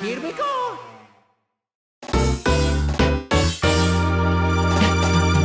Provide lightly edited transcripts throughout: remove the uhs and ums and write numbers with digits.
Here we go!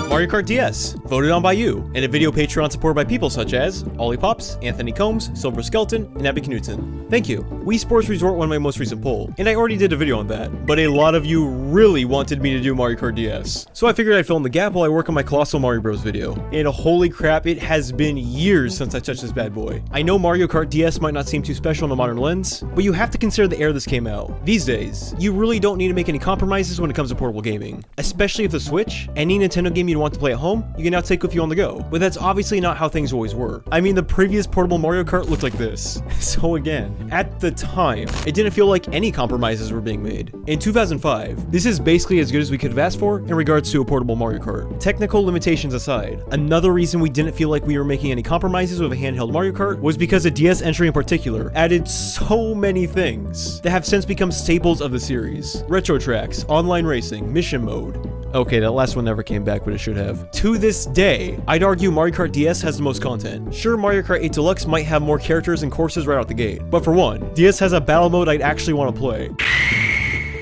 Mario Kart DS, voted on by you, and a video Patreon supported by people such as Ollie Pops, Anthony Combs, Silver Skeleton, and Abby Knudsen. Thank you. Wii Sports Resort won my most recent poll, and I already did a video on that, but a lot of you really wanted me to do Mario Kart DS. So I figured I'd fill in the gap while I work on my Colossal Mario Bros video. And holy crap, it has been years since I touched this bad boy. I know Mario Kart DS might not seem too special in a modern lens, but you have to consider the era this came out. These days, you really don't need to make any compromises when it comes to portable gaming. Especially if the Switch, any Nintendo game you'd want to play at home, you can now take with you on the go. But that's obviously not how things always were. I mean, the previous portable Mario Kart looked like this. So again, at the time, it didn't feel like any compromises were being made. In 2005, this is basically as good as we could have asked for in regards to a portable Mario Kart. Technical limitations aside, another reason we didn't feel like we were making any compromises with a handheld Mario Kart was because the DS entry in particular added so many things that have since become staples of the series. Retro tracks, online racing, mission mode. Okay, that last one never came back, but it should have. To this day, I'd argue Mario Kart DS has the most content. Sure, Mario Kart 8 Deluxe might have more characters and courses right out the gate, but for one, DS has a battle mode I'd actually want to play.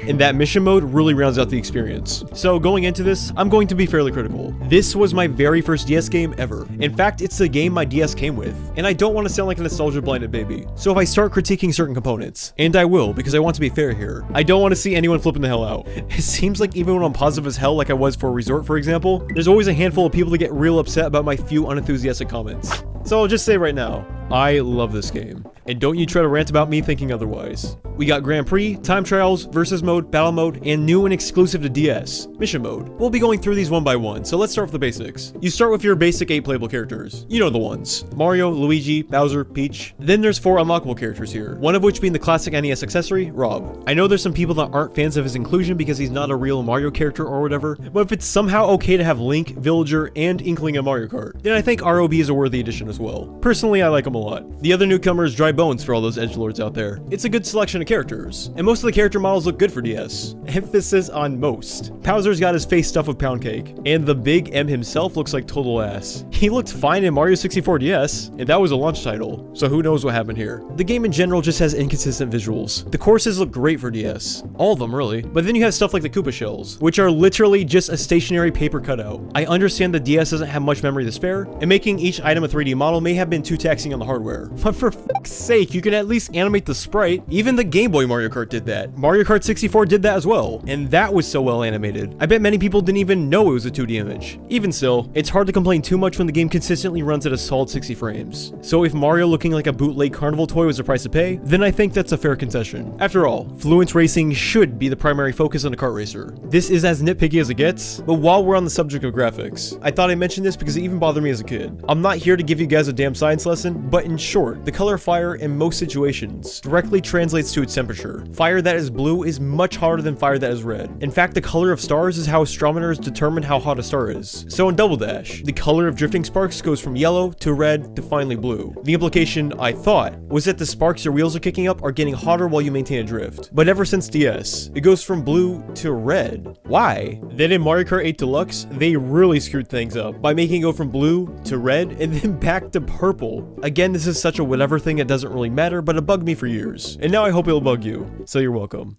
And that mission mode really rounds out the experience. So going into this, I'm going to be fairly critical. This was my very first DS game ever. In fact, it's the game my DS came with. And I don't want to sound like a nostalgia-blinded baby. So if I start critiquing certain components, and I will because I want to be fair here, I don't want to see anyone flipping the hell out. It seems like even when I'm positive as hell like I was for Resort, for example, there's always a handful of people that get real upset about my few unenthusiastic comments. So I'll just say right now, I love this game. And don't you try to rant about me thinking otherwise. We got Grand Prix, Time Trials, Versus Mode, Battle Mode, and new and exclusive to DS, Mission Mode. We'll be going through these one by one, so let's start with the basics. You start with your basic 8 playable characters. You know the ones. Mario, Luigi, Bowser, Peach. Then there's 4 unlockable characters here, one of which being the classic NES accessory, Rob. I know there's some people that aren't fans of his inclusion because he's not a real Mario character or whatever, but if it's somehow okay to have Link, Villager, and Inkling in Mario Kart, then I think ROB is a worthy addition as well. Personally, I like him a lot. The other newcomer is Dry Bones for all those edgelords out there. It's a good selection of characters, and most of the character models look good for DS. Emphasis on most. Bowser's got his face stuffed with pound cake, and the Big M himself looks like total ass. He looked fine in Mario 64 DS, and that was a launch title, so who knows what happened here. The game in general just has inconsistent visuals. The courses look great for DS. All of them, really. But then you have stuff like the Koopa shells, which are literally just a stationary paper cutout. I understand the DS doesn't have much memory to spare, and making each item a 3D model may have been too taxing on the hardware. But for fuck's sake, you can at least animate the sprite. Even the Game Boy Mario Kart did that. Mario Kart 64 did that as well, and that was so well animated. I bet many people didn't even know it was a 2D image. Even still, it's hard to complain too much when the game consistently runs at a solid 60 frames. So if Mario looking like a bootleg carnival toy was the price to pay, then I think that's a fair concession. After all, fluent racing should be the primary focus on a kart racer. This is as nitpicky as it gets, but while we're on the subject of graphics, I thought I'd mention this because it even bothered me as a kid. I'm not here to give you guys a damn science lesson, but in short, the color fire in most situations directly translates to its temperature. Fire that is blue is much hotter than fire that is red. In fact, the color of stars is how astronomers determine how hot a star is. So in Double Dash, the color of drifting sparks goes from yellow to red to finally blue. The implication, I thought, was that the sparks your wheels are kicking up are getting hotter while you maintain a drift. But ever since DS, it goes from blue to red. Why? Then in Mario Kart 8 Deluxe, they really screwed things up by making it go from blue to red and then back to purple. Again, this is such a whatever thing that doesn't really matter, but it bugged me for years. And now I hope it'll bug you. So you're welcome.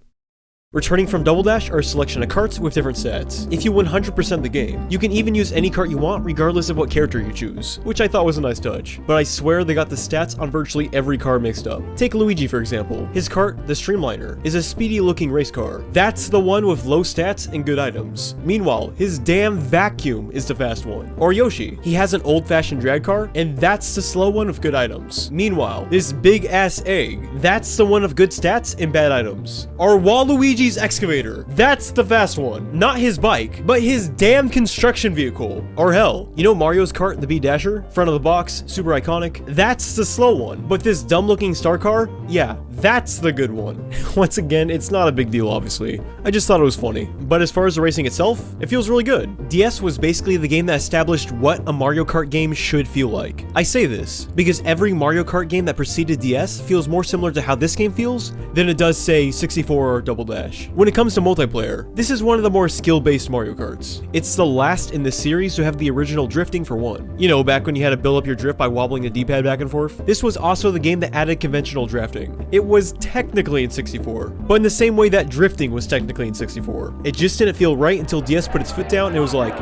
Returning from Double Dash are a selection of karts with different stats. If you 100% the game, you can even use any kart you want regardless of what character you choose, which I thought was a nice touch. But I swear they got the stats on virtually every car mixed up. Take Luigi for example. His kart, the Streamliner, is a speedy looking race car. That's the one with low stats and good items. Meanwhile, his damn vacuum is the fast one. Or Yoshi, he has an old fashioned drag car, and that's the slow one with good items. Meanwhile, this big ass egg, that's the one of good stats and bad items. Or Waluigi's excavator, that's the fast one. Not his bike, but his damn construction vehicle. Or hell, you know Mario's kart, the B-Dasher? Front of the box, super iconic? That's the slow one. But this dumb looking star car? Yeah, that's the good one. Once again, it's not a big deal obviously. I just thought it was funny. But as far as the racing itself, it feels really good. DS was basically the game that established what a Mario Kart game should feel like. I say this because every Mario Kart game that preceded DS feels more similar to how this game feels than it does say 64 or Double Dash. Smash. When it comes to multiplayer, this is one of the more skill-based Mario Karts. It's the last in the series to have the original drifting for one. You know, back when you had to build up your drift by wobbling the D-pad back and forth. This was also the game that added conventional drafting. It was technically in 64, but in the same way that drifting was technically in 64. It just didn't feel right until DS put its foot down and it was like,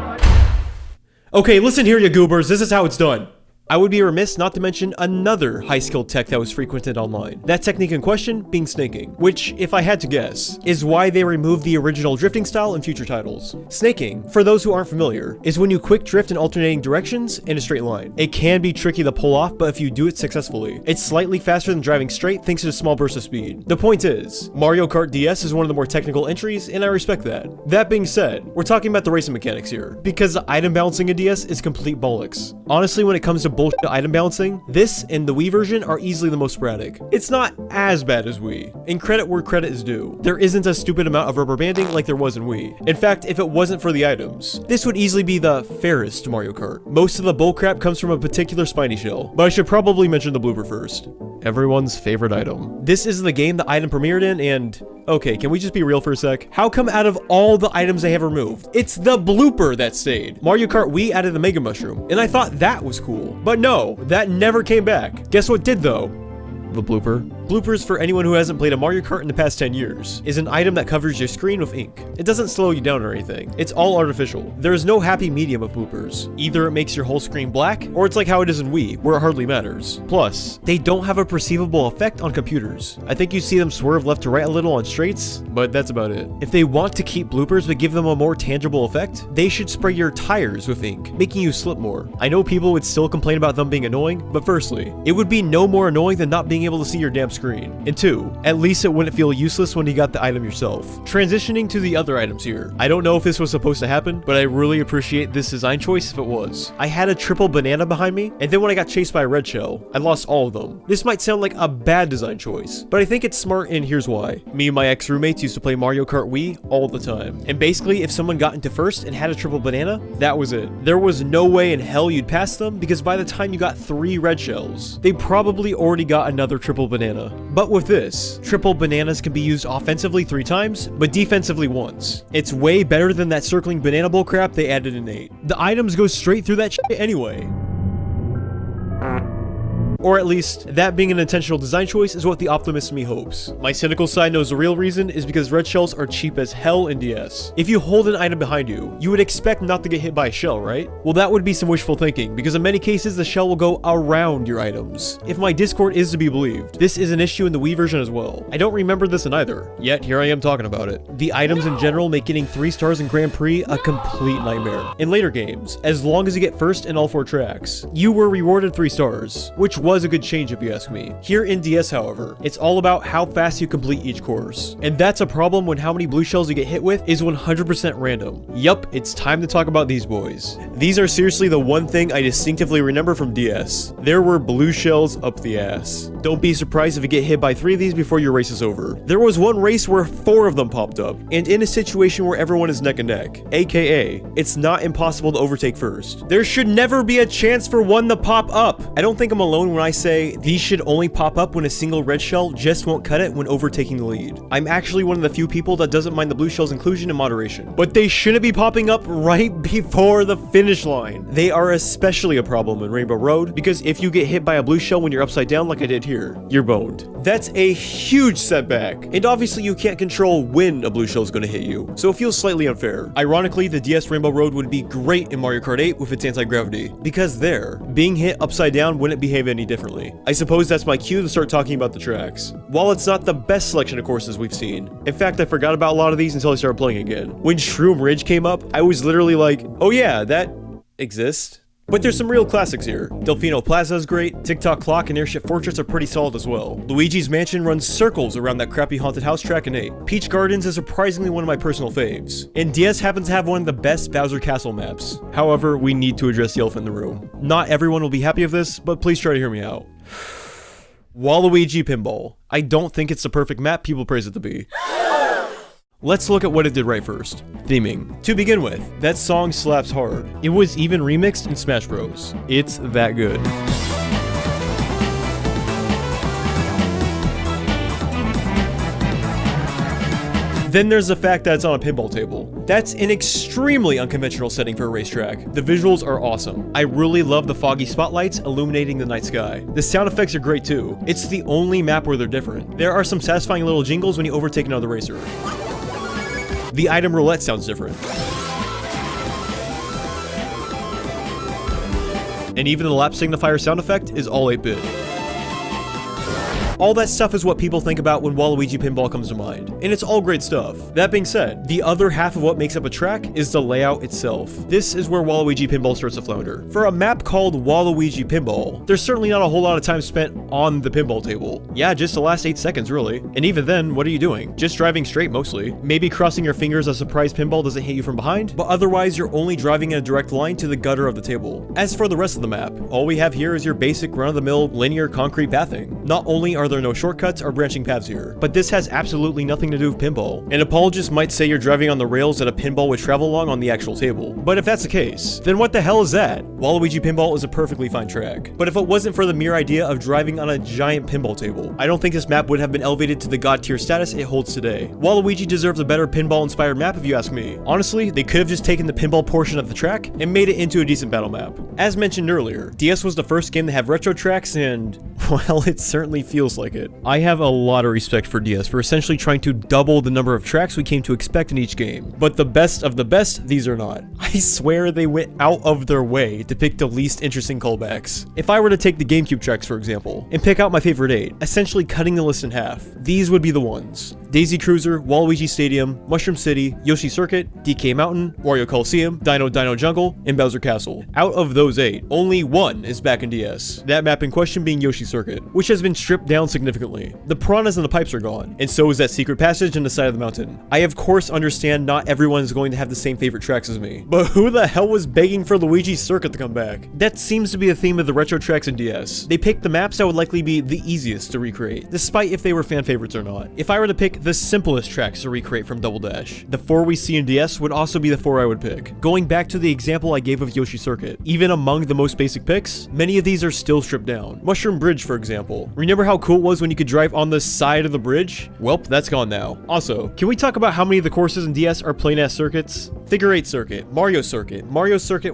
okay, listen here, you goobers, this is how it's done. I would be remiss not to mention another high-skilled tech that was frequented online. That technique in question being snaking, which, if I had to guess, is why they removed the original drifting style in future titles. Snaking, for those who aren't familiar, is when you quick drift in alternating directions in a straight line. It can be tricky to pull off, but if you do it successfully, it's slightly faster than driving straight thanks to the small burst of speed. The point is, Mario Kart DS is one of the more technical entries, and I respect that. That being said, we're talking about the racing mechanics here, because the item balancing in DS is complete bollocks. Honestly, when it comes to bullshit item balancing, this and the Wii version are easily the most sporadic. It's not as bad as Wii, and credit where credit is due. There isn't a stupid amount of rubber banding like there was in Wii. In fact, if it wasn't for the items, this would easily be the fairest Mario Kart. Most of the bullcrap comes from a particular spiny shell, but I should probably mention the blooper first. Everyone's favorite item. This is the game the item premiered in, and okay, can we just be real for a sec? How come out of all the items they have removed, it's the blooper that stayed? Mario Kart Wii added the Mega Mushroom, and I thought that was cool. But no, that never came back. Guess what did though? The blooper. Bloopers, for anyone who hasn't played a Mario Kart in the past 10 years, is an item that covers your screen with ink. It doesn't slow you down or anything. It's all artificial. There is no happy medium of bloopers. Either it makes your whole screen black, or it's like how it is in Wii, where it hardly matters. Plus, they don't have a perceivable effect on computers. I think you see them swerve left to right a little on straights, but that's about it. If they want to keep bloopers but give them a more tangible effect, they should spray your tires with ink, making you slip more. I know people would still complain about them being annoying, but firstly, it would be no more annoying than not being able to see your damn screen. And two, at least it wouldn't feel useless when you got the item yourself. Transitioning to the other items here. I don't know if this was supposed to happen, but I really appreciate this design choice if it was. I had a triple banana behind me, and then when I got chased by a red shell, I lost all of them. This might sound like a bad design choice, but I think it's smart, and here's why. Me and my ex-roommates used to play Mario Kart Wii all the time. And basically, if someone got into first and had a triple banana, that was it. There was no way in hell you'd pass them, because by the time you got 3 red shells, they probably already got another triple banana. But with this, triple bananas can be used offensively 3 times, but defensively once. It's way better than that circling banana bull crap they added in 8. The items go straight through that shit anyway. Or at least, that being an intentional design choice is what the optimist in me hopes. My cynical side knows the real reason is because red shells are cheap as hell in DS. If you hold an item behind you, you would expect not to get hit by a shell, right? Well, that would be some wishful thinking, because in many cases, the shell will go around your items. If my Discord is to be believed, this is an issue in the Wii version as well. I don't remember this in either, yet here I am talking about it. The items in general make getting 3 stars in Grand Prix a complete nightmare. In later games, as long as you get first in all 4 tracks, you were rewarded 3 stars, which was a good change if you ask me. Here in DS, however, it's all about how fast you complete each course. And that's a problem when how many blue shells you get hit with is 100% random. Yup, it's time to talk about these boys. These are seriously the one thing I distinctively remember from DS. There were blue shells up the ass. Don't be surprised if you get hit by 3 of these before your race is over. There was one race where 4 of them popped up, and in a situation where everyone is neck and neck, aka, it's not impossible to overtake first. There should never be a chance for one to pop up. I don't think I'm alone when I say these should only pop up when a single red shell just won't cut it when overtaking the lead. I'm actually one of the few people that doesn't mind the blue shell's inclusion in moderation, but they shouldn't be popping up right before the finish line. They are especially a problem in Rainbow Road, because if you get hit by a blue shell when you're upside down like I did here, you're boned. That's a huge setback, and obviously you can't control when a blue shell is going to hit you, so it feels slightly unfair. Ironically, the DS Rainbow Road would be great in Mario Kart 8 with its anti-gravity, because there, being hit upside down wouldn't behave any differently. I suppose that's my cue to start talking about the tracks. While it's not the best selection of courses we've seen, in fact I forgot about a lot of these until I started playing again. When Shroom Ridge came up, I was literally like, oh yeah, that exists. But there's some real classics here. Delfino Plaza is great, TikTok Clock and Airship Fortress are pretty solid as well. Luigi's Mansion runs circles around that crappy haunted house track in 8. Peach Gardens is surprisingly one of my personal faves. And DS happens to have one of the best Bowser Castle maps. However, we need to address the elephant in the room. Not everyone will be happy with this, but please try to hear me out. Waluigi Pinball. I don't think it's the perfect map people praise it to be. Let's look at what it did right first. Theming. To begin with, that song slaps hard. It was even remixed in Smash Bros. It's that good. Then there's the fact that it's on a pinball table. That's an extremely unconventional setting for a racetrack. The visuals are awesome. I really love the foggy spotlights illuminating the night sky. The sound effects are great too. It's the only map where they're different. There are some satisfying little jingles when you overtake another racer. The item roulette sounds different. And even the lap signifier sound effect is all 8-bit. All that stuff is what people think about when Waluigi Pinball comes to mind, and it's all great stuff. That being said, the other half of what makes up a track is the layout itself. This is where Waluigi Pinball starts to flounder. For a map called Waluigi Pinball, there's certainly not a whole lot of time spent on the pinball table. Yeah, just the last 8 seconds really. And even then, what are you doing? Just driving straight mostly. Maybe crossing your fingers as a surprise pinball doesn't hit you from behind, but otherwise you're only driving in a direct line to the gutter of the table. As for the rest of the map, all we have here is your basic run-of-the-mill linear concrete pathing. Not only are there no shortcuts or branching paths here, but this has absolutely nothing to do with pinball. An apologist might say you're driving on the rails that a pinball would travel along on the actual table. But if that's the case, then what the hell is that? Waluigi Pinball is a perfectly fine track. But if it wasn't for the mere idea of driving on a giant pinball table, I don't think this map would have been elevated to the god tier status it holds today. Waluigi deserves a better pinball-inspired map if you ask me. Honestly, they could have just taken the pinball portion of the track and made it into a decent battle map. As mentioned earlier, DS was the first game to have retro tracks and, well, it certainly feels like it. I have a lot of respect for DS for essentially trying to double the number of tracks we came to expect in each game. But the best of the best, these are not. I swear they went out of their way to pick the least interesting callbacks. If I were to take the GameCube tracks, for example, and pick out my favorite 8, essentially cutting the list in half, these would be the ones. Daisy Cruiser, Waluigi Stadium, Mushroom City, Yoshi Circuit, DK Mountain, Wario Coliseum, Dino Jungle, and Bowser Castle. Out of those 8, only one is back in DS. That map in question being Yoshi Circuit, which has been stripped down significantly. The piranhas and the pipes are gone, and so is that secret passage in the side of the mountain. I of course understand not everyone is going to have the same favorite tracks as me, but who the hell was begging for Luigi's Circuit to come back? That seems to be the theme of the retro tracks in DS. They picked the maps that would likely be the easiest to recreate, despite if they were fan favorites or not. If I were to pick the simplest tracks to recreate from Double Dash, the 4 we see in DS would also be the 4 I would pick. Going back to the example I gave of Yoshi Circuit, even among the most basic picks, many of these are still stripped down. Mushroom Bridge, for example. Remember how cool it was when you could drive on the side of the bridge? Welp, that's gone now. Also, can we talk about how many of the courses in DS are plain-ass circuits? Figure 8 Circuit, Mario Circuit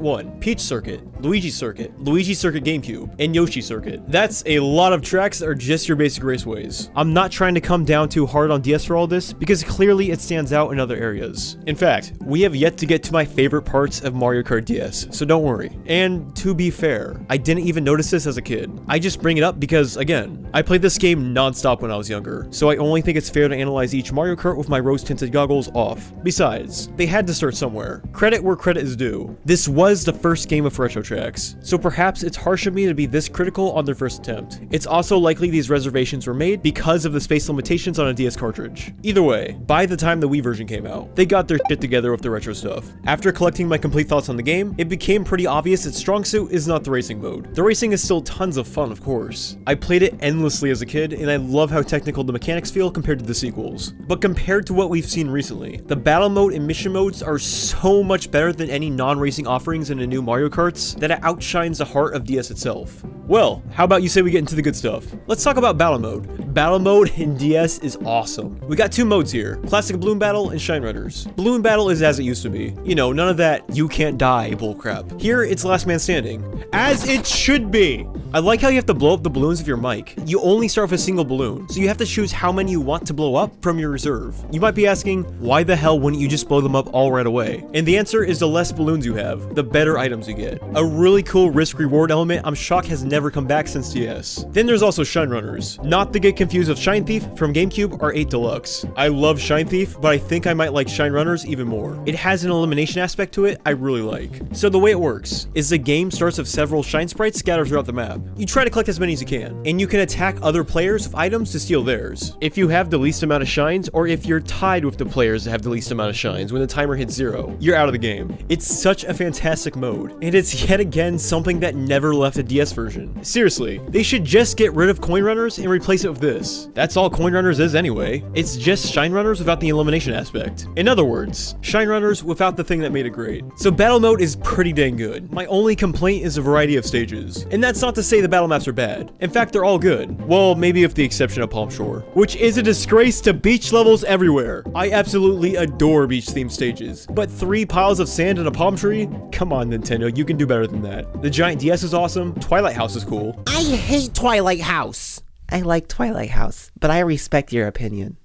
1, Peach Circuit, Luigi Circuit GameCube, and Yoshi Circuit. That's a lot of tracks that are just your basic raceways. I'm not trying to come down too hard on DS for all this, because clearly it stands out in other areas. In fact, we have yet to get to my favorite parts of Mario Kart DS, so don't worry. And to be fair, I didn't even notice this as a kid. I just bring it up because, again, I played this game non-stop when I was younger, so I only think it's fair to analyze each Mario Kart with my rose-tinted goggles off. Besides, they had to start somewhere. Credit where credit is due. This was the first game of retro tracks, so perhaps it's harsh of me to be this critical on their first attempt. It's also likely these reservations were made because of the space limitations on a DS cartridge. Either way, by the time the Wii version came out, they got their shit together with the retro stuff. After collecting my complete thoughts on the game, it became pretty obvious its strong suit is not the racing mode. The racing is still tons of fun, of course. I played it endlessly as a kid, and I love how technical the mechanics feel compared to the sequels. But compared to what we've seen recently, the battle mode and mission modes are so much better than any non-racing offerings in the new Mario Karts that it outshines the heart of DS itself. Well, how about you say we get into the good stuff? Let's talk about battle mode. Battle mode in DS is awesome. We got 2 modes here, Classic Balloon Battle and Shine Runners. Balloon Battle is as it used to be. You know, none of that you can't die bullcrap. Here, it's last man standing. As it should be! I like how you have to blow up the balloons of your mic. You only start with a single balloon, so you have to choose how many you want to blow up from your reserve. You might be asking, why the hell wouldn't you just blow them up all right away? And the answer is the less balloons you have, the better items you get. A really cool risk-reward element I'm shocked has never come back since DS. Then there's also Shine Runners. Not to get confused with Shine Thief from GameCube or 8 Deluxe. I love Shine Thief, but I think I might like Shine Runners even more. It has an elimination aspect to it I really like. So the way it works is the game starts with several shine sprites scattered throughout the map. You try to collect as many as you can, and you can attack other players with items to steal theirs. If you have the least amount of shines, or if you're tied with the players that have the least amount of shines when the timer hits 0, you're out of the game. It's such a fantastic mode, and it's yet again something that never left a DS version. Seriously, they should just get rid of Coin Runners and replace it with this. That's all Coin Runners is anyway. It's just Shine Runners without the elimination aspect. In other words, Shine Runners without the thing that made it great. So battle mode is pretty dang good. My only complaint is a variety of stages. And that's not to say the battle maps are bad. In fact, they're all good. Well, maybe with the exception of Palm Shore, which is a disgrace to beach levels everywhere. I absolutely adore beach-themed stages, but 3 piles of sand and a palm tree? Come on, Nintendo, you can do better than that. The giant DS is awesome. Twilight House is cool. I hate Twilight House. I like Twilight House, but I respect your opinion.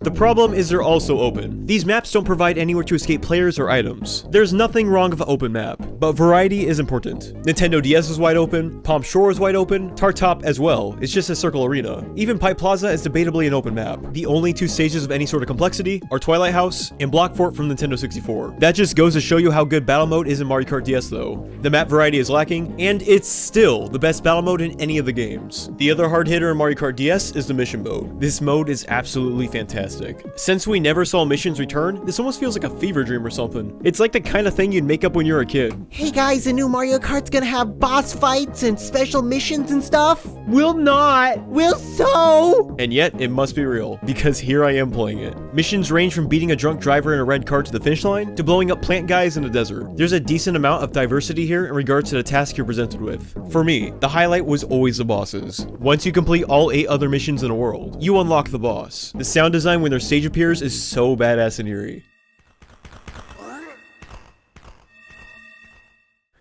The problem is they're also open. These maps don't provide anywhere to escape players or items. There's nothing wrong with an open map, but variety is important. Nintendo DS is wide open, Palm Shore is wide open, Tartop as well, it's just a circle arena. Even Pipe Plaza is debatably an open map. The only 2 stages of any sort of complexity are Twilight House and Block Fort from Nintendo 64. That just goes to show you how good battle mode is in Mario Kart DS though. The map variety is lacking, and it's still the best battle mode in any of the games. The other hard hitter in Mario Kart DS is the mission mode. This mode is absolutely fantastic. Since we never saw missions return, this almost feels like a fever dream or something. It's like the kind of thing you'd make up when you're a kid. Hey guys, the new Mario Kart's gonna have boss fights and special missions and stuff? Will not! Will so! And yet, it must be real, because here I am playing it. Missions range from beating a drunk driver in a red car to the finish line, to blowing up plant guys in the desert. There's a decent amount of diversity here in regards to the task you're presented with. For me, the highlight was always the bosses. Once you complete all 8 other missions in a world, you unlock the boss. The sound design when their stage appears is so badass and eerie.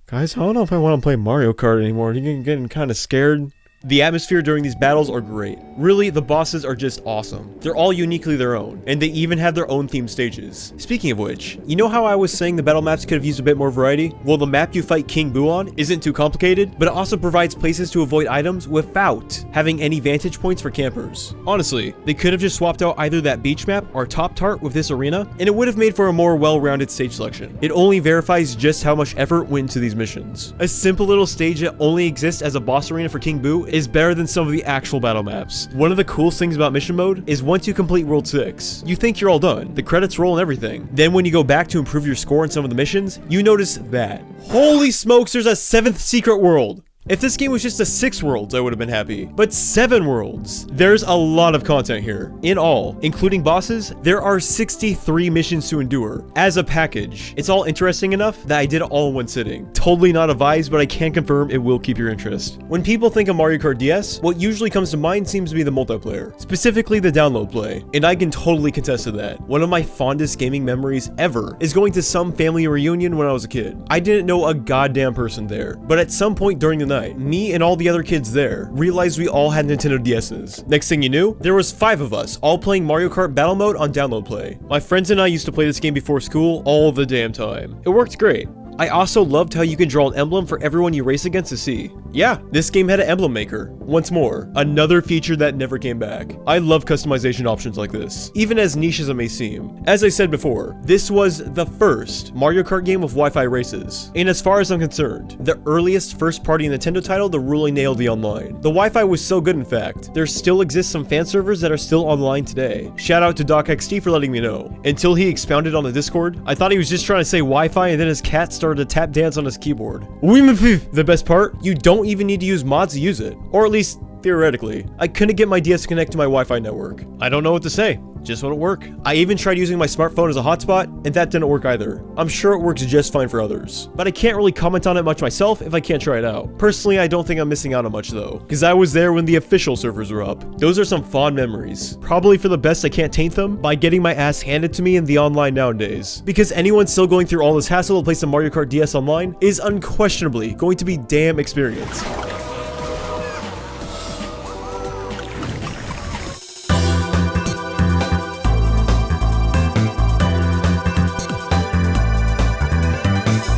Guys, I don't know if I want to play Mario Kart anymore. I'm getting kind of scared. The atmosphere during these battles are great. Really, the bosses are just awesome. They're all uniquely their own, and they even have their own themed stages. Speaking of which, you know how I was saying the battle maps could have used a bit more variety? Well, the map you fight King Boo on isn't too complicated, but it also provides places to avoid items without having any vantage points for campers. Honestly, they could have just swapped out either that beach map or Top Tart with this arena, and it would have made for a more well-rounded stage selection. It only verifies just how much effort went into these missions. A simple little stage that only exists as a boss arena for King Boo is better than some of the actual battle maps. One of the coolest things about mission mode is once you complete World 6, you think you're all done. The credits roll and everything. Then when you go back to improve your score in some of the missions, you notice that. Holy smokes, there's a 7th secret world! If this game was just a 6 worlds, I would have been happy. But 7 worlds! There's a lot of content here. In all, including bosses, there are 63 missions to endure. As a package, it's all interesting enough that I did it all in one sitting. Totally not advised, but I can confirm it will keep your interest. When people think of Mario Kart DS, what usually comes to mind seems to be the multiplayer. Specifically the download play. And I can totally contest to that. One of my fondest gaming memories ever is going to some family reunion when I was a kid. I didn't know a goddamn person there, but at some point during the night, me and all the other kids there realized we all had Nintendo DS's. Next thing you knew, there was 5 of us all playing Mario Kart Battle Mode on download play. My friends and I used to play this game before school all the damn time. It worked great. I also loved how you can draw an emblem for everyone you race against to see. Yeah, this game had an emblem maker. Once more, another feature that never came back. I love customization options like this, even as niche as it may seem. As I said before, this was the first Mario Kart game with Wi-Fi races. And as far as I'm concerned, the earliest first-party Nintendo title to really nail the online. The Wi-Fi was so good in fact, there still exists some fan servers that are still online today. Shout out to DocXT for letting me know. Until he expounded on the Discord, I thought he was just trying to say Wi-Fi and then his cat started to tap dance on his keyboard. The best part, you don't even need to use mods to use it. Or at least, theoretically. I couldn't get my DS to connect to my Wi-Fi network. I don't know what to say. Just wouldn't work. I even tried using my smartphone as a hotspot, and that didn't work either. I'm sure it works just fine for others, but I can't really comment on it much myself if I can't try it out. Personally, I don't think I'm missing out on much though, because I was there when the official servers were up. Those are some fond memories. Probably for the best I can't taint them by getting my ass handed to me in the online nowadays, because anyone still going through all this hassle to play some Mario Kart DS online is unquestionably going to be damn experienced.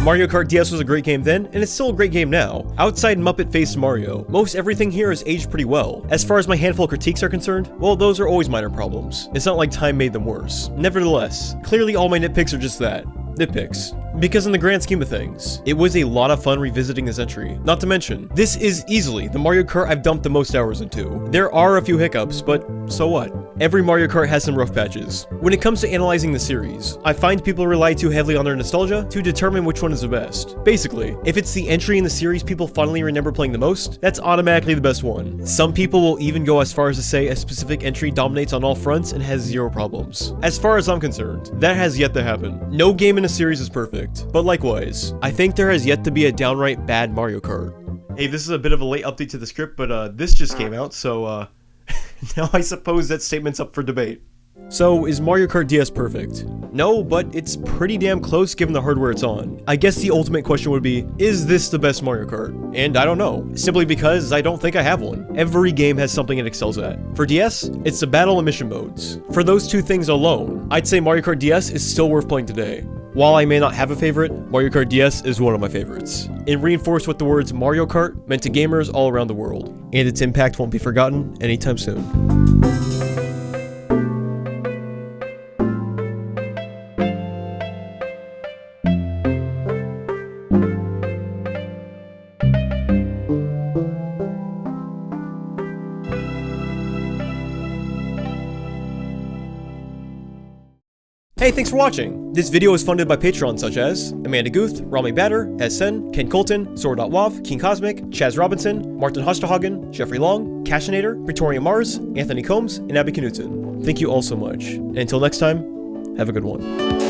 Mario Kart DS was a great game then, and it's still a great game now. Outside Muppet Face Mario, most everything here is aged pretty well. As far as my handful of critiques are concerned, well, those are always minor problems. It's not like time made them worse. Nevertheless, clearly all my nitpicks are just that. Nitpicks. Because in the grand scheme of things, it was a lot of fun revisiting this entry. Not to mention, this is easily the Mario Kart I've dumped the most hours into. There are a few hiccups, but so what? Every Mario Kart has some rough patches. When it comes to analyzing the series, I find people rely too heavily on their nostalgia to determine which one is the best. Basically, if it's the entry in the series people fondly remember playing the most, that's automatically the best one. Some people will even go as far as to say a specific entry dominates on all fronts and has zero problems. As far as I'm concerned, that has yet to happen. No game in a series is perfect, but likewise, I think there has yet to be a downright bad Mario Kart. Hey, this is a bit of a late update to the script, but this just came out, so now I suppose that statement's up for debate. So, is Mario Kart DS perfect? No, but it's pretty damn close given the hardware it's on. I guess the ultimate question would be, is this the best Mario Kart? And I don't know, simply because I don't think I have one. Every game has something it excels at. For DS, it's the battle and mission modes. For those two things alone, I'd say Mario Kart DS is still worth playing today. While I may not have a favorite, Mario Kart DS is one of my favorites. It reinforced what the words Mario Kart meant to gamers all around the world, and its impact won't be forgotten anytime soon. Hey, thanks for watching! This video is funded by Patreons such as Amanda Guth, Rami Batter, Sen, Ken Colton, Zora.wav, King Cosmic, Chaz Robinson, Martin Hosterhagen, Jeffrey Long, Cashinator, Victoria Mars, Anthony Combs, and Abby Knutson. Thank you all so much. And until next time, have a good one.